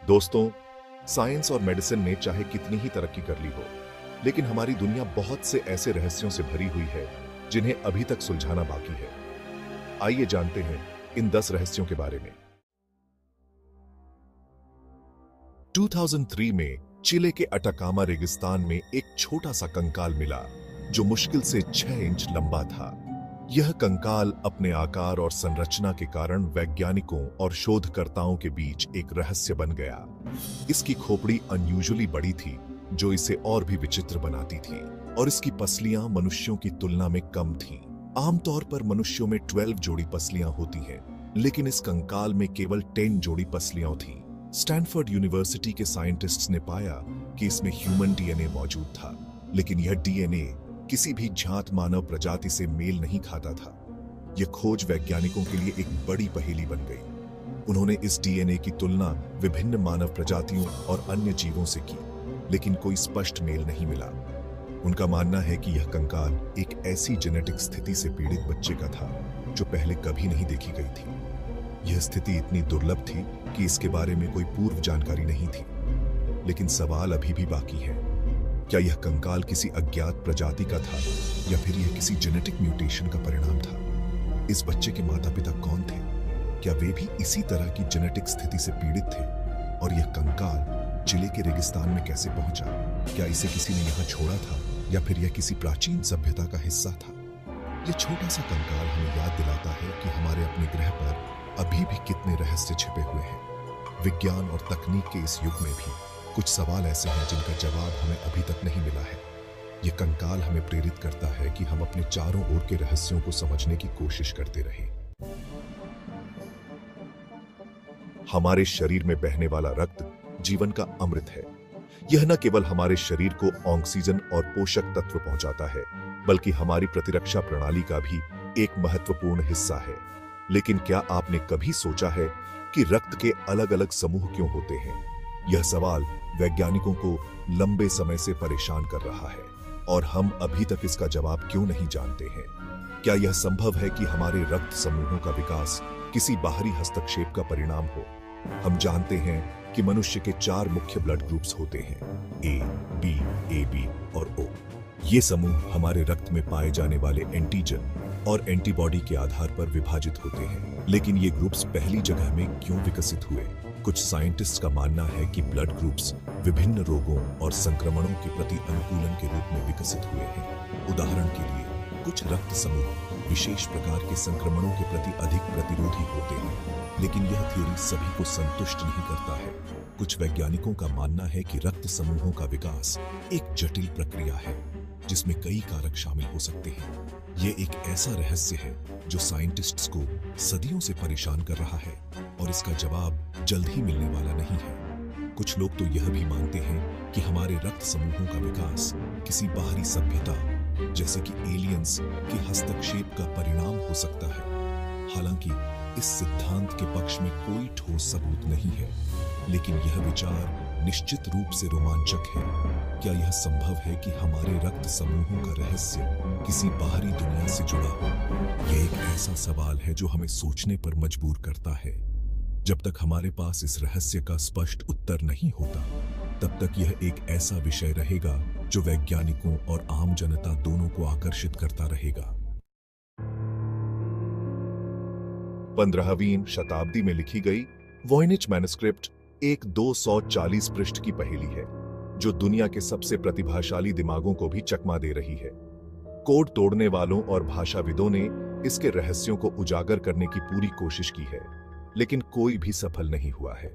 दोस्तों, साइंस और मेडिसिन ने चाहे कितनी ही तरक्की कर ली हो, लेकिन हमारी दुनिया बहुत से ऐसे रहस्यों से भरी हुई है जिन्हें अभी तक सुलझाना बाकी है। आइए जानते हैं इन 10 रहस्यों के बारे में। 2003 में चिले के अटाकामा रेगिस्तान में एक छोटा सा कंकाल मिला जो मुश्किल से 6 इंच लंबा था। यह कंकाल अपने आकार और संरचना के कारण वैज्ञानिकों और शोधकर्ताओं के बीच एक रहस्य बन गया। इसकी खोपड़ी अनयूजुअली बड़ी थी, जो इसे और भी विचित्र बनाती थी, और इसकी पसलियां मनुष्यों की तुलना में कम थीं। आमतौर पर मनुष्यों में 12 जोड़ी पसलियां होती हैं, लेकिन इस कंकाल में केवल 10 जोड़ी पसलियां थीं। स्टैनफोर्ड यूनिवर्सिटी के साइंटिस्ट्स ने पाया कि इसमें ह्यूमन डीएनए मौजूद था, लेकिन यह डीएनए किसी भी जात मानव प्रजाति से मेल नहीं खाता था। यह खोज वैज्ञानिकों के लिए एक बड़ी पहेली बन गई। उन्होंने इस डीएनए की तुलना विभिन्न मानव प्रजातियों और अन्य जीवों से की, लेकिन कोई स्पष्ट मेल नहीं मिला। उनका मानना है कि यह कंकाल एक ऐसी जेनेटिक स्थिति से पीड़ित बच्चे का था जो पहले कभी नहीं देखी गई थी। यह स्थिति इतनी दुर्लभ थी कि इसके बारे में कोई पूर्व जानकारी नहीं थी। लेकिन सवाल अभी भी बाकी है, क्या यह कंकाल किसी अज्ञात प्रजाति का था या फिर यह किसी जेनेटिक म्यूटेशन का परिणाम था? इस बच्चे के माता पिता कौन थे? क्या वे भी इसी तरह की जेनेटिक स्थिति से पीड़ित थे? और यह कंकाल चिले के रेगिस्तान में कैसे पहुंचा? क्या इसे किसी ने यहाँ छोड़ा था या फिर यह किसी प्राचीन सभ्यता का हिस्सा था? यह छोटा सा कंकाल हमें याद दिलाता है कि हमारे अपने ग्रह पर अभी भी कितने रहस्य छिपे हुए हैं। विज्ञान और तकनीक के इस युग में भी कुछ सवाल ऐसे हैं जिनका जवाब हमें अभी तक नहीं मिला है। यह कंकाल हमें प्रेरित करता है कि हम अपने चारों ओर के रहस्यों को समझने की कोशिश करते रहें। हमारे शरीर में बहने वाला रक्त जीवन का अमृत है। यह न केवल हमारे शरीर को ऑक्सीजन और पोषक तत्व पहुंचाता है, बल्कि हमारी प्रतिरक्षा प्रणाली का भी एक महत्वपूर्ण हिस्सा है। लेकिन क्या आपने कभी सोचा है कि रक्त के अलग अलग समूह क्यों होते हैं? यह सवाल वैज्ञानिकों को लंबे समय से परेशान कर रहा है, और हम अभी तक इसका जवाब क्यों नहीं जानते हैं। क्या यह संभव है कि हमारे रक्त समूहों का विकास किसी बाहरी हस्तक्षेप का परिणाम हो? हम जानते हैं कि मनुष्य के 4 मुख्य ब्लड ग्रुप्स होते हैं, ए, बी, AB और O। ये समूह हमारे रक्त में पाए जाने वाले एंटीजन और एंटीबॉडी के आधार पर विभाजित होते हैं। लेकिन ये ग्रुप्स पहली जगह में क्यों विकसित हुए? कुछ साइंटिस्ट्स का मानना है कि ब्लड ग्रुप्स विभिन्न रोगों और संक्रमणों के प्रति अनुकूलन के रूप में विकसित हुए हैं। उदाहरण के लिए, कुछ रक्त समूह विशेष प्रकार के संक्रमणों के प्रति अधिक प्रतिरोधी होते हैं, लेकिन यह थ्योरी सभी को संतुष्ट नहीं करता है। कुछ वैज्ञानिकों का मानना है कि रक्त समूहों का विकास एक जटिल प्रक्रिया है जिसमें कई कारक शामिल हो सकते हैं। यह एक ऐसा रहस्य है जो साइंटिस्ट्स को सदियों से परेशान कर रहा है, और इसका जवाब जल्द ही मिलने वाला नहीं है। कुछ लोग तो यह भी मानते हैं कि हमारे रक्त समूहों का विकास किसी बाहरी सभ्यता जैसे कि एलियंस के हस्तक्षेप का परिणाम हो सकता है। हालांकि इस सिद्धांत के पक्ष में कोई ठोस सबूत नहीं है, लेकिन यह विचार निश्चित रूप से रोमांचक है। क्या यह संभव है कि हमारे रक्त समूहों का रहस्य किसी बाहरी दुनिया से जुड़ा हो? यह एक ऐसा सवाल है जो हमें सोचने पर मजबूर करता है। जब तक हमारे पास इस रहस्य का स्पष्ट उत्तर नहीं होता, तब तक यह एक ऐसा विषय रहेगा जो वैज्ञानिकों और आम जनता दोनों को आकर्षित करता रहेगा। 15वीं शताब्दी में लिखी गई वॉयनिच मैन्युस्क्रिप्ट एक 240 पृष्ठ की पहेली है जो दुनिया के सबसे प्रतिभाशाली दिमागों को भी चकमा दे रही है। कोड तोड़ने वालों और भाषाविदों ने इसके रहस्यों को उजागर करने की पूरी कोशिश की है, लेकिन कोई भी सफल नहीं हुआ है।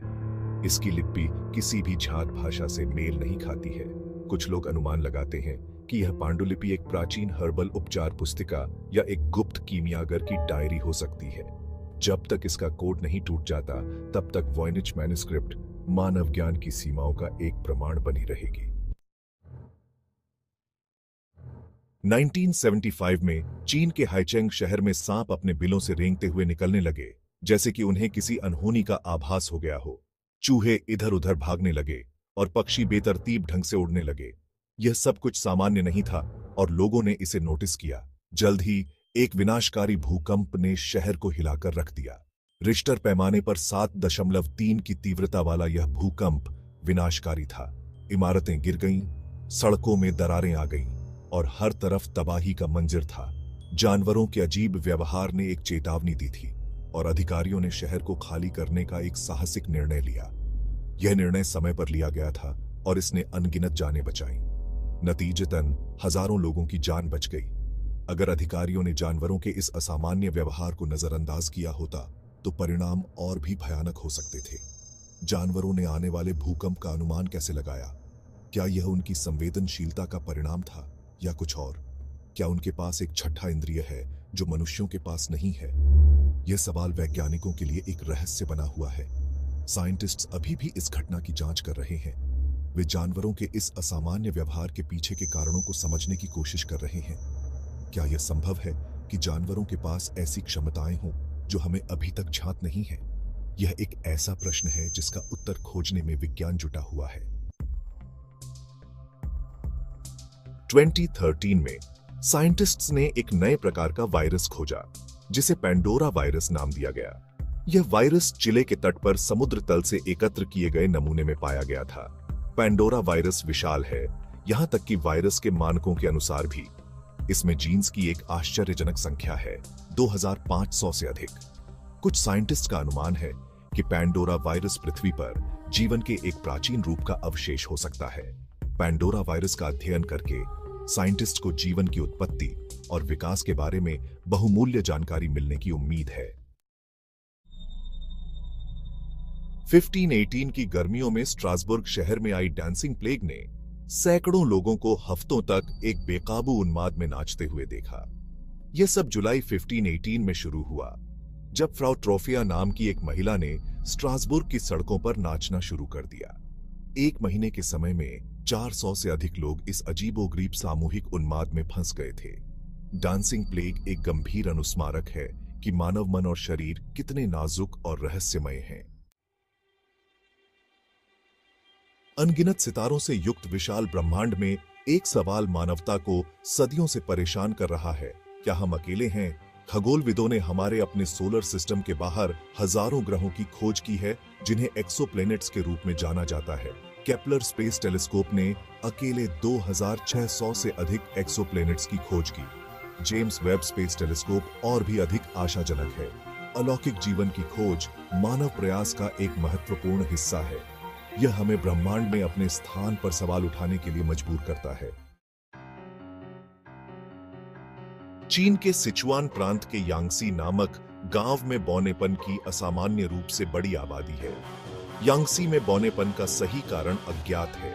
इसकी लिपि किसी भी जाट भाषा से मेल नहीं खाती है। कुछ लोग अनुमान लगाते हैं कि यह पांडुलिपि एक प्राचीन हर्बल उपचार पुस्तिका या एक गुप्त कीमियागर की डायरी हो सकती है। जब तक इसका कोड नहीं टूट जाता, तब तक वॉयनिच मैन्युस्क्रिप्ट मानव ज्ञान की सीमाओं का एक प्रमाण बनी रहेगी। 1975 में चीन के हाइचेंग शहर में सांप अपने बिलों से रेंगते हुए निकलने लगे, जैसे कि उन्हें किसी अनहोनी का आभास हो गया हो। चूहे इधर उधर भागने लगे और पक्षी बेतरतीब ढंग से उड़ने लगे। यह सब कुछ सामान्य नहीं था और लोगों ने इसे नोटिस किया। जल्द ही एक विनाशकारी भूकंप ने शहर को हिलाकर रख दिया। रिश्टर पैमाने पर 7.3 की तीव्रता वाला यह भूकंप विनाशकारी था। इमारतें गिर गईं, सड़कों में दरारें आ गईं और हर तरफ तबाही का मंजर था। जानवरों के अजीब व्यवहार ने एक चेतावनी दी थी और अधिकारियों ने शहर को खाली करने का एक साहसिक निर्णय लिया। यह निर्णय समय पर लिया गया था और इसने अनगिनत जानें बचाईं। नतीजतन हजारों लोगों की जान बच गई। अगर अधिकारियों ने जानवरों के इस असामान्य व्यवहार को नजरअंदाज किया होता तो परिणाम और भी भयानक हो सकते थे। जानवरों ने आने वाले भूकंप का अनुमान कैसे लगाया? क्या यह उनकी संवेदनशीलता का परिणाम था या कुछ और? क्या उनके पास एक छठा इंद्रिय है जो मनुष्यों के पास नहीं है? यह सवाल वैज्ञानिकों के लिए एक रहस्य बना हुआ है। साइंटिस्ट्स अभी भी इस घटना की जांच कर रहे हैं। वे जानवरों के इस असामान्य व्यवहार के पीछे के कारणों को समझने की कोशिश कर रहे हैं। क्या यह संभव है कि जानवरों के पास ऐसी क्षमताएं हों जो हमें अभी तक ज्ञात नहीं है? यह एक ऐसा प्रश्न है जिसका उत्तर खोजने में विज्ञान जुटा हुआ है। 2013 में साइंटिस्ट्स ने एक नए प्रकार का वायरस खोजा जिसे पैंडोरा वायरस नाम दिया गया। यह वायरस चिले के तट पर समुद्र तल से एकत्र किए गए नमूने में पाया गया था। पैंडोरा वायरस विशाल है, यहां तक कि वायरस के मानकों के अनुसार भी। इसमें जीन्स की एक आश्चर्यजनक संख्या है, 2500 से अधिक। कुछ साइंटिस्ट का अनुमान है कि पैंडोरा वायरस पृथ्वी पर जीवन के एक प्राचीन रूप का अवशेष हो सकता है। पैंडोरा वायरस का अध्ययन करके साइंटिस्ट को जीवन की उत्पत्ति और विकास के बारे में बहुमूल्य जानकारी मिलने की उम्मीद है। 1518 की गर्मियों में स्ट्रासबर्ग शहर में आई डांसिंग प्लेग ने सैकड़ों लोगों को हफ्तों तक एक बेकाबू उन्माद में नाचते हुए देखा। यह सब जुलाई 1518 में शुरू हुआ, जब फ्राउ ट्रोफिया नाम की एक महिला ने स्ट्रासबुर्ग की सड़कों पर नाचना शुरू कर दिया। एक महीने के समय में 400 से अधिक लोग इस अजीबोगरीब सामूहिक उन्माद में फंस गए थे। डांसिंग प्लेग एक गंभीर अनुस्मारक है कि मानव मन और शरीर कितने नाजुक और रहस्यमय हैं। अनगिनत सितारों से युक्त विशाल ब्रह्मांड में एक सवाल मानवता को सदियों से परेशान कर रहा है। क्या हम अकेले हैं? खगोलविदों ने हमारे अपने सोलर सिस्टम के बाहर हजारों ग्रहों की खोज की है जिन्हें एक्सोप्लैनेट्स के रूप में जाना जाता है। केपलर स्पेस टेलीस्कोप ने अकेले 2600 से अधिक एक्सोप्लैनेट्स की खोज की। जेम्स वेब स्पेस टेलीस्कोप और भी अधिक आशाजनक है। अलौकिक जीवन की खोज मानव प्रयास का एक महत्वपूर्ण हिस्सा है। यह हमें ब्रह्मांड में अपने स्थान पर सवाल उठाने के लिए मजबूर करता है। चीन के सिचुआन प्रांत के यांगसी नामक गांव में बौनेपन की असामान्य रूप से बड़ी आबादी है। यांगसी में बौनेपन का सही कारण अज्ञात है।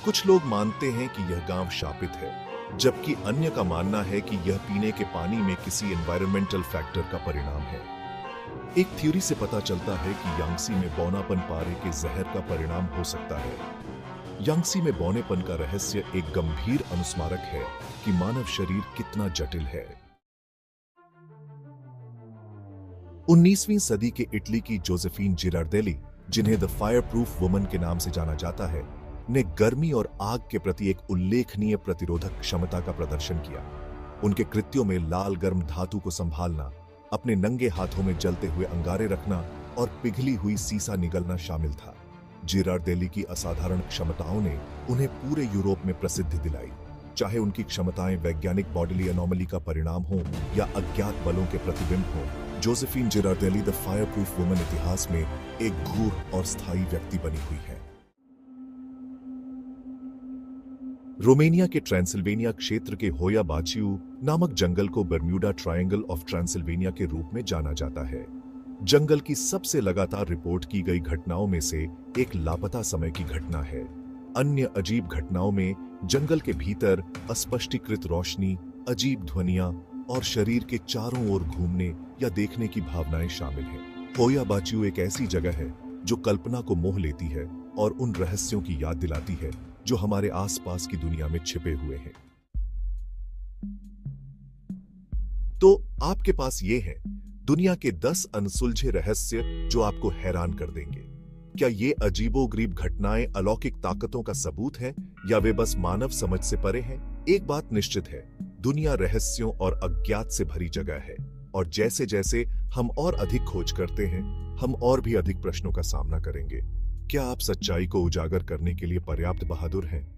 कुछ लोग मानते हैं कि यह गांव शापित है, जबकि अन्य का मानना है कि यह पीने के पानी में किसी एनवायरमेंटल फैक्टर का परिणाम है। एक थ्योरी से पता चलता है कि यांगसी में बौनापन पारे के जहर का परिणाम हो सकता है। यांगसी में बौनेपन का रहस्य एक गंभीर अनुस्मारक है कि मानव शरीर कितना जटिल है। 19वीं सदी के इटली की जोसेफिन जिरार्डेली, जिन्हें द फायरप्रूफ वुमन के नाम से जाना जाता है, ने गर्मी और आग के प्रति एक उल्लेखनीय प्रतिरोधक क्षमता का प्रदर्शन किया। उनके कृत्यों में लाल गर्म धातु को संभालना, अपने नंगे हाथों में जलते हुए अंगारे रखना और पिघली हुई सीसा निगलना शामिल था। जिरार्डेली की असाधारण क्षमताओं ने उन्हें पूरे यूरोप में प्रसिद्धि दिलाई। चाहे उनकी क्षमताएं वैज्ञानिक बॉडीली एनोमली का परिणाम हो या अज्ञात बलों के प्रतिबिंब हो, जोसेफिन जिरार्डेली द फायरप्रूफ वुमन इतिहास में एक घूर और स्थायी व्यक्ति बनी हुई है। रोमेनिया के ट्रांसिल्वेनिया क्षेत्र के होया बाचियू नामक जंगल को बर्म्यूडा ट्रायंगल ऑफ ट्रांसिल्वेनिया के रूप में जाना जाता है। जंगल की सबसे लगातार रिपोर्ट की गई घटनाओं में से एक लापता समय की घटना है। अन्य अजीब घटनाओं में जंगल के भीतर अस्पष्टीकृत रोशनी, अजीब ध्वनियां और शरीर के चारों ओर घूमने या देखने की भावनाएं शामिल हैं। होया बाचियू एक ऐसी जगह है जो कल्पना को मोह लेती है और उन रहस्यों की याद दिलाती है जो हमारे आसपास की दुनिया में छिपे हुए हैं। तो आपके पास ये हैं दुनिया के 10 अनसुलझे रहस्य जो आपको हैरान कर देंगे। क्या ये अजीबोगरीब घटनाएं अलौकिक ताकतों का सबूत है या वे बस मानव समझ से परे हैं? एक बात निश्चित है, दुनिया रहस्यों और अज्ञात से भरी जगह है। और जैसे जैसे हम और अधिक खोज करते हैं, हम और भी अधिक प्रश्नों का सामना करेंगे। क्या आप सच्चाई को उजागर करने के लिए पर्याप्त बहादुर हैं?